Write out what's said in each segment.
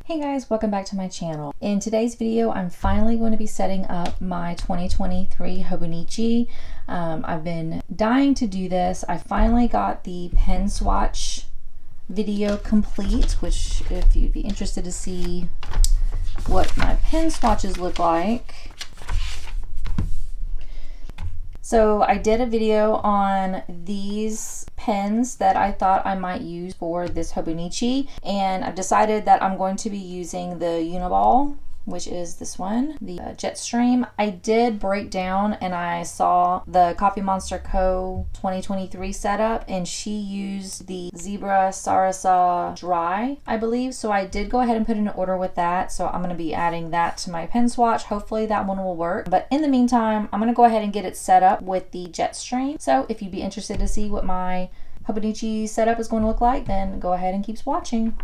Hey guys, welcome back to my channel. In today's video, I'm finally going to be setting up my 2023 Hobonichi. I've been dying to do this. I finally got the pen swatch video complete, which if you'd be interested to see what my pen swatches look like. So I did a video on these pens that I thought I might use for this Hobonichi, and I've decided that I'm going to be using the Uniball, which is this one, the Jetstream. I did break down and I saw the Coffee Monster Co. 2023 setup, and she used the Zebra Sarasa Dry, I believe. So I did go ahead and put in an order with that. So I'm going to be adding that to my pen swatch. Hopefully that one will work. But in the meantime, I'm going to go ahead and get it set up with the Jetstream. So if you'd be interested to see what my Hobonichi setup is going to look like, then go ahead and keep watching.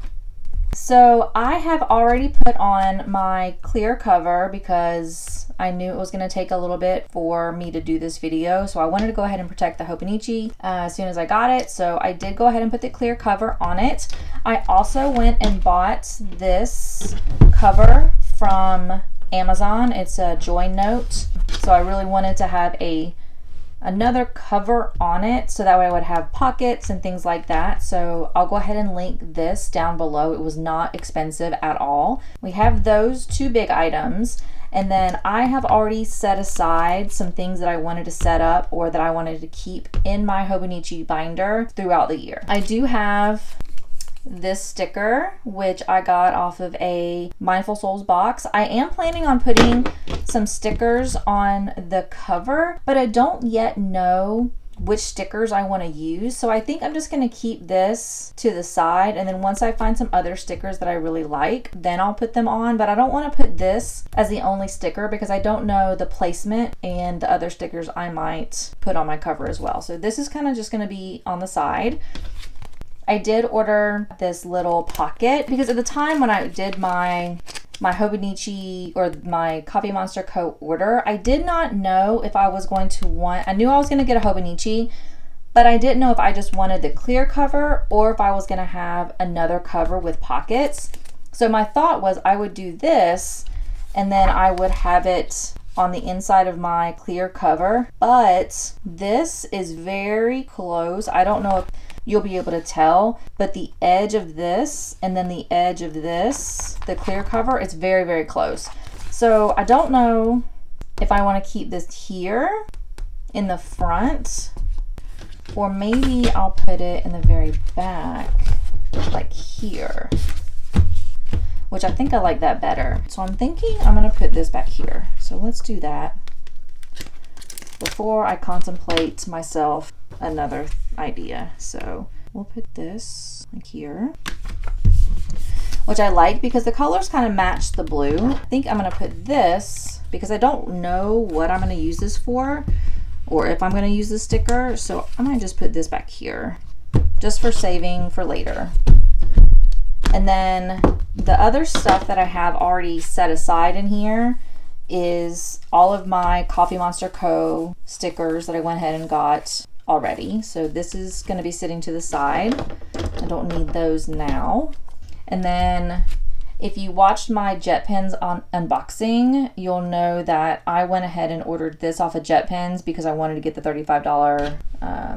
So I have already put on my clear cover because I knew it was going to take a little bit for me to do this video. So I wanted to go ahead and protect the Hobonichi as soon as I got it. So I did go ahead and put the clear cover on it. I also went and bought this cover from Amazon. It's a Joy Note. So I really wanted to have another cover on it so that way I would have pockets and things like that. So I'll go ahead and link this down below. It was not expensive at all. We have those two big items, and then I have already set aside some things that I wanted to set up or that I wanted to keep in my Hobonichi binder throughout the year. I do have this sticker, which I got off of a Mindful Souls box. I am planning on putting some stickers on the cover, but I don't yet know which stickers I want to use. So I think I'm just going to keep this to the side, and then once I find some other stickers that I really like, then I'll put them on. But I don't want to put this as the only sticker because I don't know the placement and the other stickers I might put on my cover as well. So this is kind of just going to be on the side. I did order this little pocket because at the time when I did my Hobonichi or my Coffee Monster Co. order, I did not know if I was going to I knew I was going to get a Hobonichi, but I didn't know if I just wanted the clear cover or if I was going to have another cover with pockets. So my thought was I would do this and then I would have it on the inside of my clear cover, but this is very close. I don't know if you'll be able to tell, but the edge of this and then the edge of this, the clear cover, it's very, very close. So I don't know if I want to keep this here in the front, or maybe I'll put it in the very back, like here, which I think I like that better. So I'm thinking I'm gonna put this back here. So let's do that before I contemplate myself another idea. So we'll put this like here, which I like because the colors kind of match the blue. I think I'm gonna put this because I don't know what I'm gonna use this for or if I'm gonna use the sticker. So I might just put this back here just for saving for later. And then the other stuff that I have already set aside in here is all of my Coffee Monster Co. stickers that I went ahead and got already. So this is going to be sitting to the side. I don't need those now. And then if you watched my Jet Pens on unboxing, you'll know that I went ahead and ordered this off of Jet Pens because I wanted to get the $35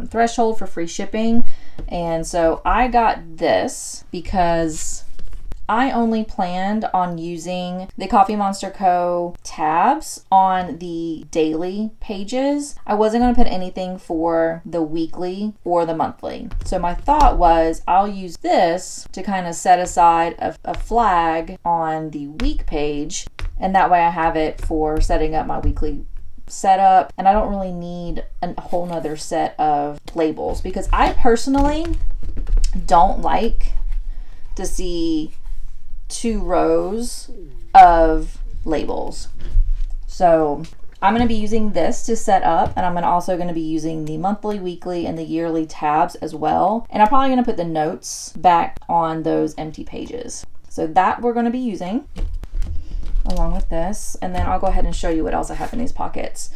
threshold for free shipping. And so I got this because I only planned on using the Coffee Monster Co. tabs on the daily pages. I wasn't going to put anything for the weekly or the monthly. So my thought was I'll use this to kind of set aside a flag on the week page, and that way I have it for setting up my weekly setup, and I don't really need a whole nother set of labels because I personally don't like to see 2 rows of labels. So I'm going to be using this to set up, and I'm also going to be using the monthly, weekly, and the yearly tabs as well. And I'm probably going to put the notes back on those empty pages. So that we're going to be using along with this, and then I'll go ahead and show you what else I have in these pockets.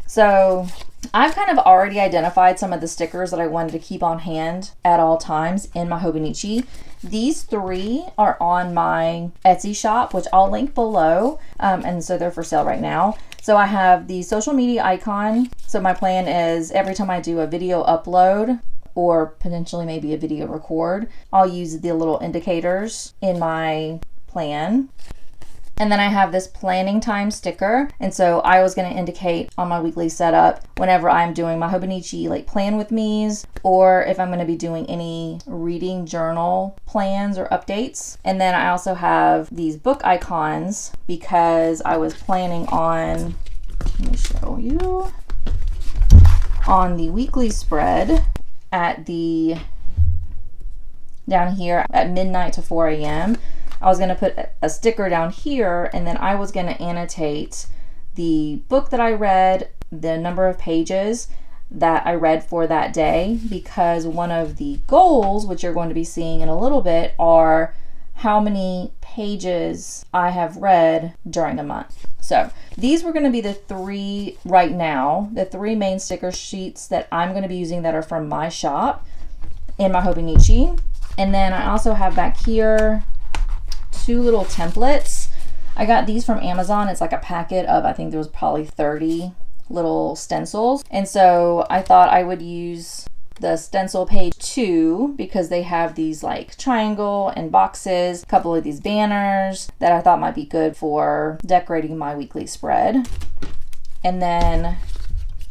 So I've kind of already identified some of the stickers that I wanted to keep on hand at all times in my Hobonichi. These 3 are on my Etsy shop, which I'll link below, and so they're for sale right now. So I have the social media icon. So my plan is every time I do a video upload, or potentially maybe a video record, I'll use the little indicators in my plan. And then I have this planning time sticker. And so I was going to indicate on my weekly setup whenever I'm doing my Hobonichi like plan with me's, or if I'm going to be doing any reading journal plans or updates. And then I also have these book icons because I was planning on, let me show you, on the weekly spread at the, down here at midnight to 4 a.m. I was going to put a sticker down here, and then I was going to annotate the book that I read, the number of pages that I read for that day, because one of the goals, which you're going to be seeing in a little bit, are how many pages I have read during a month. So these were going to be the 3 right now, the 3 main sticker sheets that I'm going to be using that are from my shop in my Hobonichi. And then I also have back here 2 little templates. I got these from Amazon. It's like a packet of, I think there was probably 30 little stencils. And so I thought I would use the stencil page 2 because they have these like triangle and boxes, a couple of these banners that I thought might be good for decorating my weekly spread. And then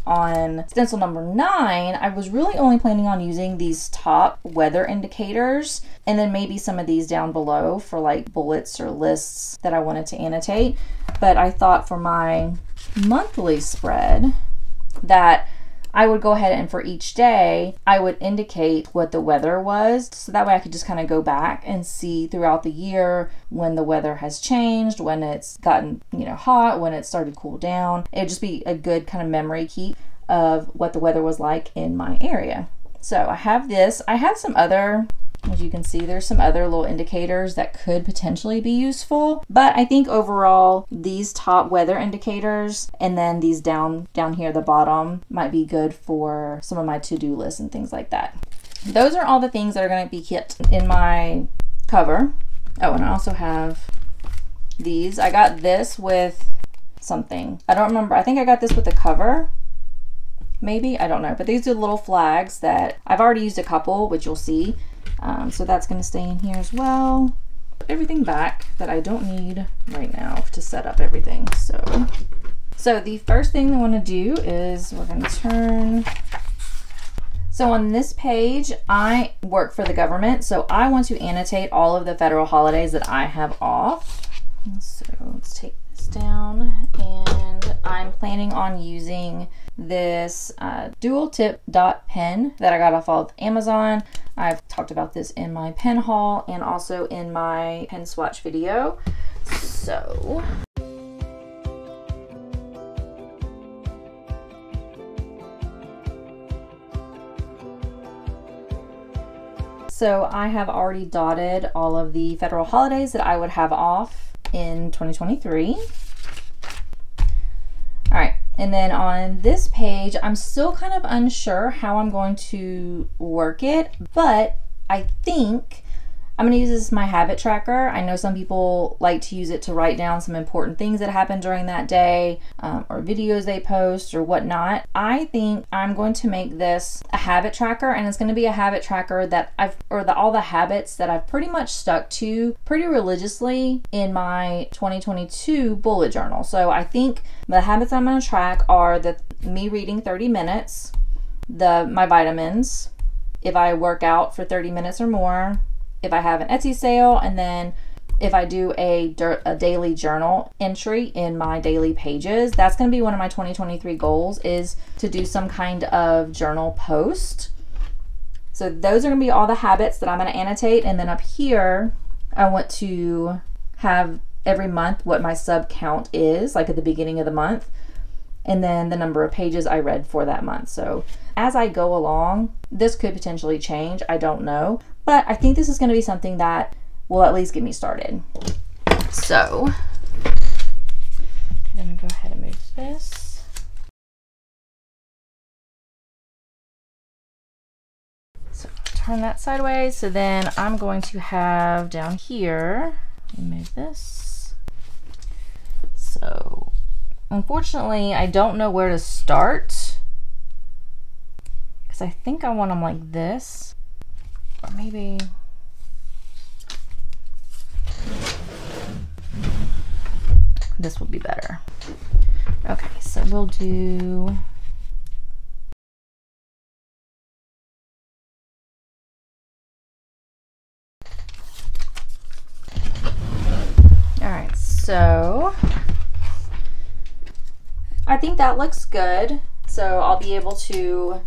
on stencil number 9, I was really only planning on using these top weather indicators and then maybe some of these down below for like bullets or lists that I wanted to annotate. But I thought for my monthly spread that I would go ahead and for each day, I would indicate what the weather was. So that way I could just kind of go back and see throughout the year when the weather has changed, when it's gotten, you know, hot, when it started to cool down. It'd just be a good kind of memory keep of what the weather was like in my area. So I have this. I have some other, as you can see, there's some other little indicators that could potentially be useful, but I think overall these top weather indicators and then these down here at the bottom might be good for some of my to-do lists and things like that. Those are all the things that are going to be kept in my cover. Oh, and I also have these. I got this with something. I don't remember. I think I got this with a cover. Maybe, I don't know, but these are little flags that I've already used a couple, which you'll see. So that's going to stay in here as well. Put everything back that I don't need right now to set up everything. So the first thing I want to do is we're going to turn. So on this page, I work for the government, so I want to annotate all of the federal holidays that I have off. So let's take this down, and I'm planning on using this dual tip dot pen that I got off of Amazon. I've talked about this in my pen haul and also in my pen swatch video. So I have already dotted all of the federal holidays that I would have off in 2023. All right. And then on this page, I'm still kind of unsure how I'm going to work it, but I think I'm going to use this as my habit tracker. I know some people like to use it to write down some important things that happened during that day, or videos they post or whatnot. I think I'm going to make this a habit tracker, and it's going to be a habit tracker that all the habits that I've pretty much stuck to pretty religiously in my 2022 bullet journal. So I think the habits I'm going to track are me reading 30 minutes, my vitamins, if I work out for 30 minutes or more, if I have an Etsy sale, and then if I do a daily journal entry in my daily pages. That's going to be one of my 2023 goals, is to do some kind of journal post. So those are going to be all the habits that I'm going to annotate. And then up here, I want to have every month what my sub count is, like at the beginning of the month, and then the number of pages I read for that month. So as I go along, this could potentially change. I don't know. But I think this is going to be something that will at least get me started. So, let me go ahead and move this. turn that sideways. So then I'm going to have down here, let me move this. So unfortunately, I don't know where to start because I think I want them like this, or maybe this will be better. Okay, so we'll do all right, so I think that looks good. So I'll be able to,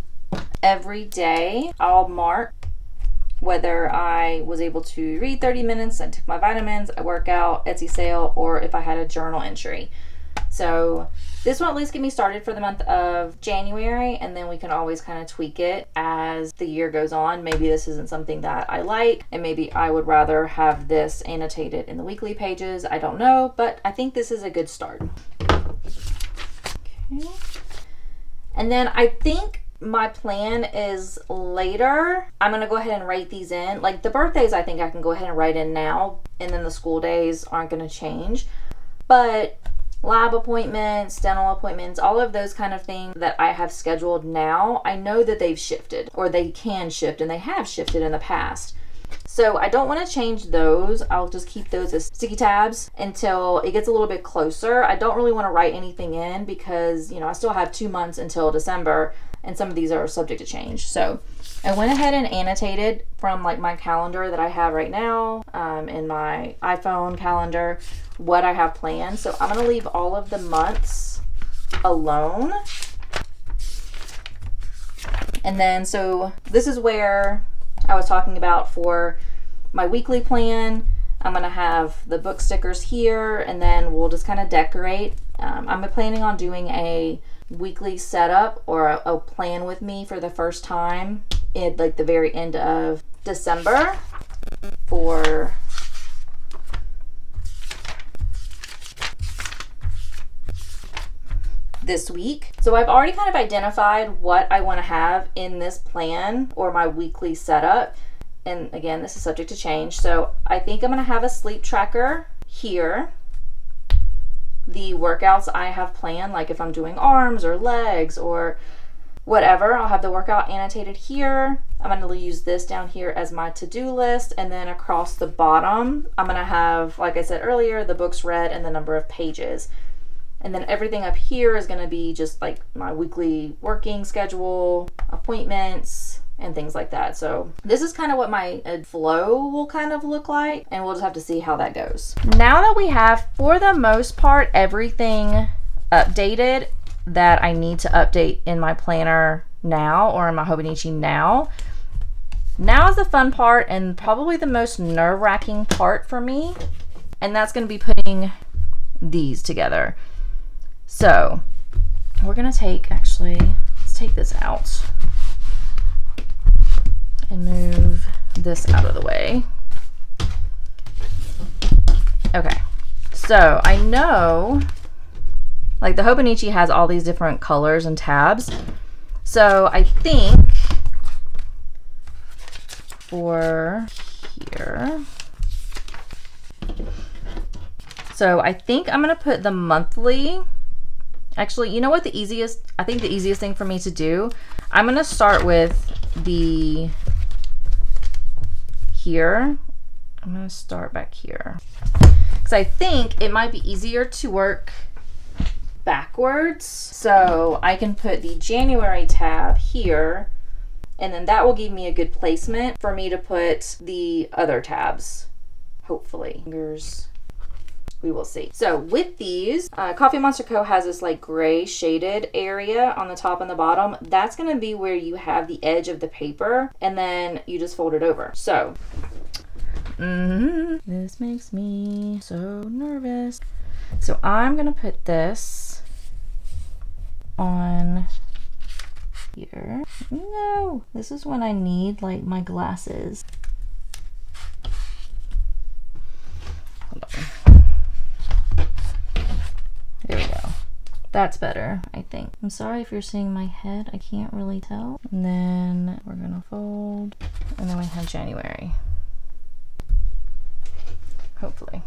every day, I'll mark whether I was able to read 30 minutes, I took my vitamins, I work out, Etsy sale, or if I had a journal entry. So this will at least get me started for the month of January, and then we can always kind of tweak it as the year goes on. Maybe this isn't something that I like, and maybe I would rather have this annotated in the weekly pages. I don't know, but I think this is a good start. Okay. And then I think my plan is later, I'm going to go ahead and write these in. Like the birthdays, I think I can go ahead and write in now, and then the school days aren't going to change. But lab appointments, dental appointments, all of those kind of things that I have scheduled now, I know that they've shifted, or they can shift, and they have shifted in the past. So I don't want to change those. I'll just keep those as sticky tabs until it gets a little bit closer. I don't really want to write anything in because, you know, I still have 2 months until December, and some of these are subject to change. So I went ahead and annotated from like my calendar that I have right now, in my iPhone calendar, what I have planned. So I'm going to leave all of the months alone. And then, so this is where I was talking about for my weekly plan. I'm going to have the book stickers here, and then we'll just kind of decorate. I'm planning on doing a weekly setup or a plan with me for the first time in like the very end of December for this week. So I've already kind of identified what I want to have in this plan or my weekly setup. And again, this is subject to change. So I think I'm going to have a sleep tracker here. The workouts I have planned, like if I'm doing arms or legs or whatever, I'll have the workout annotated here. I'm going to use this down here as my to-do list, and then across the bottom I'm going to have, like I said earlier, the books read and the number of pages. And then everything up here is going to be just like my weekly working schedule, appointments, and things like that. So this is kind of what my flow will kind of look like, and we'll just have to see how that goes. Now that we have, for the most part, everything updated that I need to update in my planner now or in my Hobonichi now is the fun part and probably the most nerve-wracking part for me, and that's going to be putting these together. So we're going to take, actually, let's take this out and move this out of the way. Okay, so I know like the Hobonichi has all these different colors and tabs. So I think for here, so I think I'm gonna put the monthly. Actually, you know what I think the easiest thing for me to do, I'm gonna start with the here. I'm gonna start back here because I think it might be easier to work backwards. So I can put the January tab here, and then that will give me a good placement for me to put the other tabs, hopefully. We will see. So with these, Coffee Monster Co. has this like gray shaded area on the top and the bottom. That's going to be where you have the edge of the paper, and then you just fold it over. So, this makes me so nervous. So I'm going to put this on here. No, this is when I need like my glasses. Hold on. There we go. That's better, I think. I'm sorry if you're seeing my head. I can't really tell. And then we're gonna fold And then we have January. Hopefully.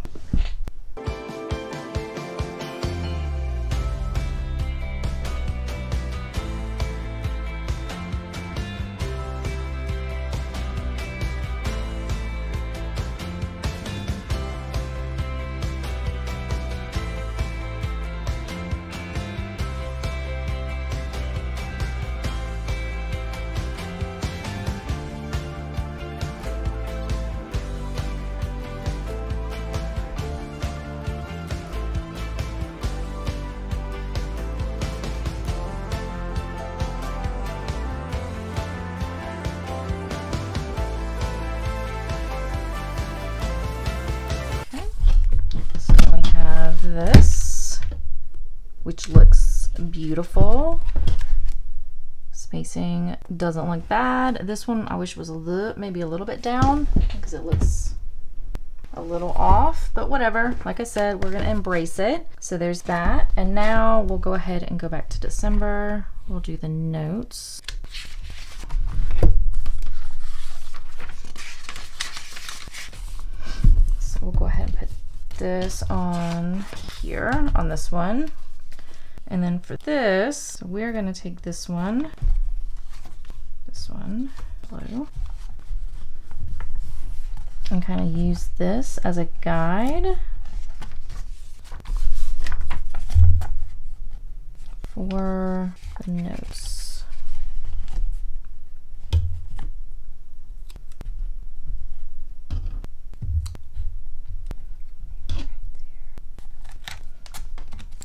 This, which looks beautiful. Spacing doesn't look bad. This one I wish was maybe a little bit down because it looks a little off, but whatever. Like I said, we're gonna embrace it. So there's that. And now we'll go ahead and go back to December. We'll do the notes. So we'll go ahead and put this on here on this one, and then for this we're going to take this one blue, and kind of use this as a guide for the notes.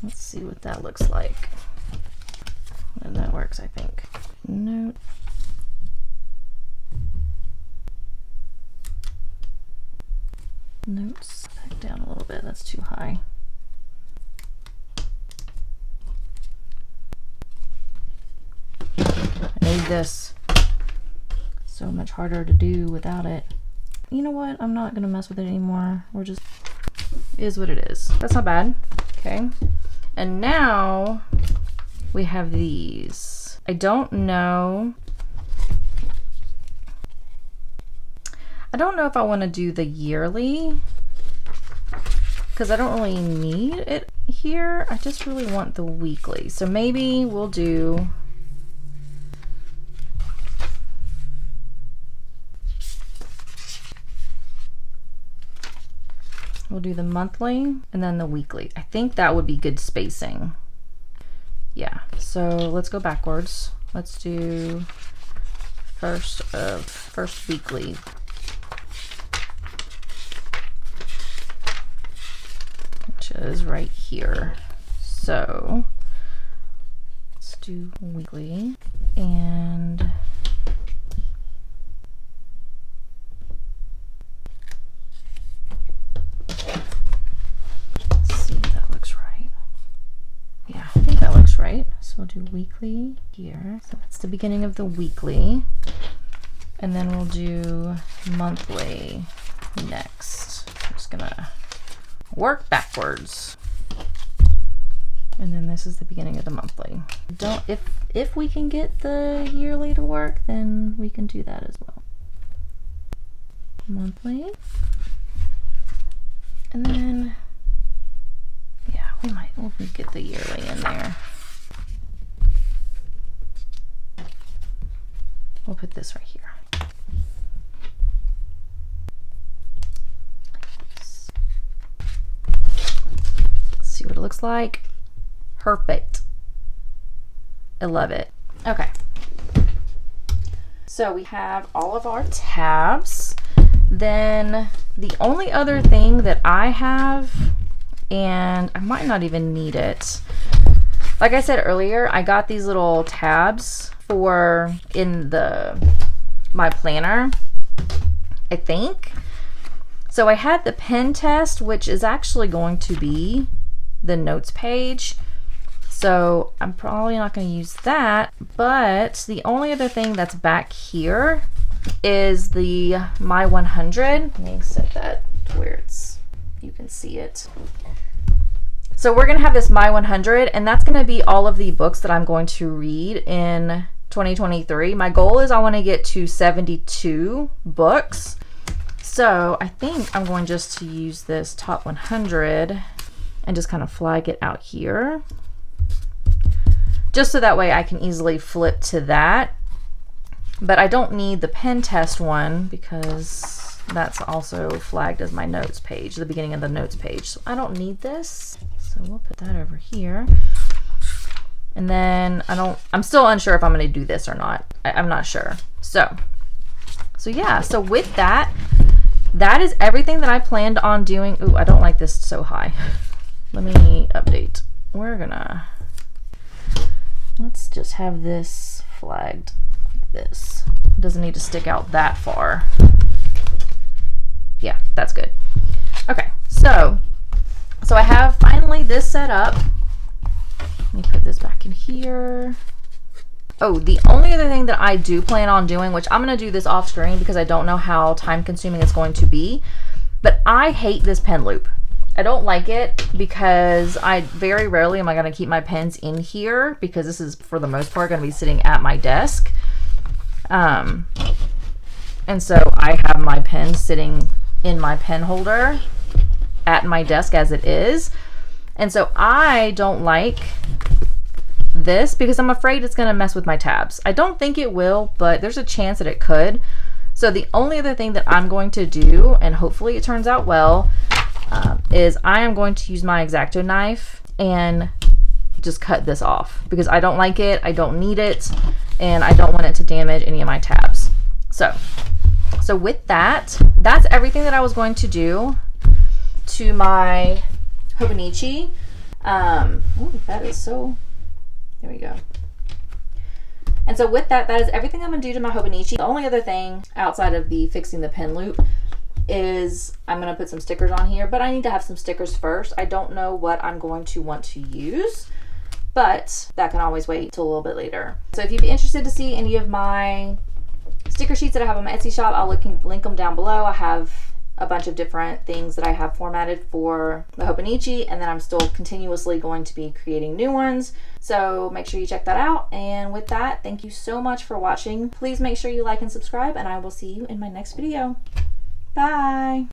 Let's see what that looks like. And that works, I think. Note. Notes. Back down a little bit. That's too high. I need this. So much harder to do without it. You know what? I'm not gonna mess with it anymore. We're just, is what it is. That's not bad. Okay. And now we have these. I don't know if I want to do the yearly because I don't really need it here. I just really want the weekly. So maybe we'll do the monthly and then the weekly. I think that would be good spacing. Yeah, so let's go backwards. Let's do first weekly. Which is right here. So let's do weekly and right. So we'll do weekly here. So that's the beginning of the weekly. And then we'll do monthly next. I'm just gonna work backwards. And then this is the beginning of the monthly. If we can get the yearly to work, then we can do that as well. Monthly. And then yeah, we'll get the yearly in there. We'll put this right here. Let's see what it looks like. Perfect. I love it. Okay. So we have all of our tabs. Then the only other thing that I have, and I might not even need it. Like I said earlier, I got these little tabs for in my planner, I think. So I had the pen test, which is actually going to be the notes page. So I'm probably not going to use that, but the only other thing that's back here is the My 100. Let me set that to where you can see it. So we're going to have this My 100, and that's going to be all of the books that I'm going to read in 2023. My goal is I want to get to 72 books. So I think I'm going just to use this top 100 and just kind of flag it out here. Just so that way I can easily flip to that. But I don't need the pen test one because that's also flagged as my notes page, the beginning of the notes page. So I don't need this. So we'll put that over here. And then I'm still unsure if I'm going to do this or not. I'm not sure. So yeah, so with that, that is everything that I planned on doing. Ooh, I don't like this so high. Let me update. Let's just have this flagged like this. It doesn't need to stick out that far. Yeah, that's good. Okay, so I have finally this set up. Let me put this back in here. Oh, the only other thing that I do plan on doing, which I'm going to do this off screen because I don't know how time consuming it's going to be, but I hate this pen loop. I don't like it because I very rarely am I going to keep my pens in here because this is for the most part going to be sitting at my desk. And so I have my pen sitting in my pen holder at my desk as it is. And so I don't like this because I'm afraid it's going to mess with my tabs. I don't think it will, but there's a chance that it could. So the only other thing that I'm going to do, and hopefully it turns out well, is I am going to use my X-Acto knife and just cut this off because I don't like it, I don't need it, and I don't want it to damage any of my tabs. So with that, that's everything that I was going to do to my Hobonichi. Ooh, that is so, there we go. And so with that, that is everything I'm going to do to my Hobonichi. The only other thing outside of the fixing the pen loop is I'm going to put some stickers on here, but I need to have some stickers first. I don't know what I'm going to want to use, but that can always wait till a little bit later. So if you'd be interested to see any of my sticker sheets that I have on my Etsy shop, I'll link them down below. I have a bunch of different things that I have formatted for the Hobonichi, and then I'm still continuously going to be creating new ones. So make sure you check that out. And with that, thank you so much for watching. Please make sure you like and subscribe, and I will see you in my next video. Bye.